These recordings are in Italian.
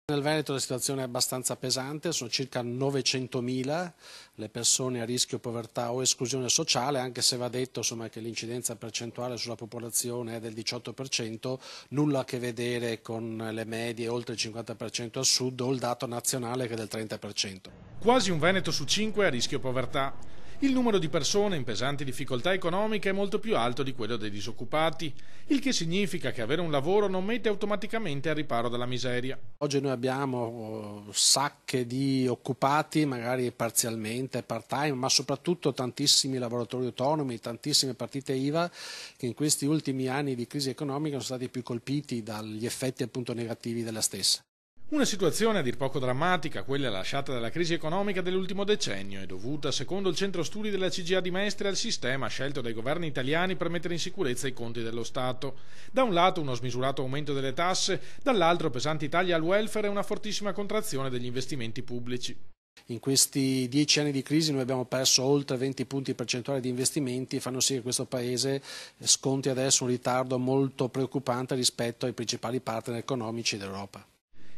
Nel Veneto la situazione è abbastanza pesante, sono circa 900.000 le persone a rischio povertà o esclusione sociale, anche se va detto che l'incidenza percentuale sulla popolazione è del 18%, nulla a che vedere con le medie oltre il 50% al sud o il dato nazionale che è del 30%. Quasi un Veneto su 5 a rischio povertà. Il numero di persone in pesanti difficoltà economiche è molto più alto di quello dei disoccupati, il che significa che avere un lavoro non mette automaticamente al riparo dalla miseria. Oggi noi abbiamo sacche di occupati, magari parzialmente, part-time, ma soprattutto tantissimi lavoratori autonomi, tantissime partite IVA che in questi ultimi anni di crisi economica sono stati più colpiti dagli effetti appunto negativi della stessa. Una situazione a dir poco drammatica, quella lasciata dalla crisi economica dell'ultimo decennio e dovuta, secondo il centro studi della CGIA di Mestre, al sistema scelto dai governi italiani per mettere in sicurezza i conti dello Stato. Da un lato uno smisurato aumento delle tasse, dall'altro pesanti tagli al welfare e una fortissima contrazione degli investimenti pubblici. In questi 10 anni di crisi noi abbiamo perso oltre 20 punti percentuali di investimenti e fanno sì che questo Paese sconti adesso un ritardo molto preoccupante rispetto ai principali partner economici d'Europa.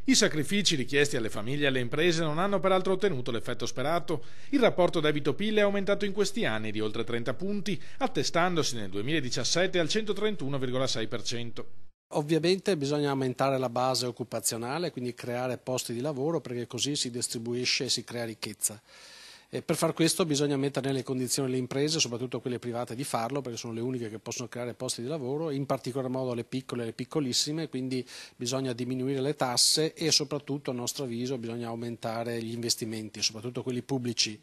I sacrifici richiesti alle famiglie e alle imprese non hanno peraltro ottenuto l'effetto sperato. Il rapporto debito-PIL è aumentato in questi anni di oltre 30 punti, attestandosi nel 2017 al 131,6%. Ovviamente bisogna aumentare la base occupazionale, quindi creare posti di lavoro perché così si distribuisce e si crea ricchezza. E per far questo bisogna mettere nelle condizioni le imprese, soprattutto quelle private, di farlo perché sono le uniche che possono creare posti di lavoro, in particolar modo le piccole e le piccolissime, quindi bisogna diminuire le tasse e soprattutto a nostro avviso bisogna aumentare gli investimenti, soprattutto quelli pubblici.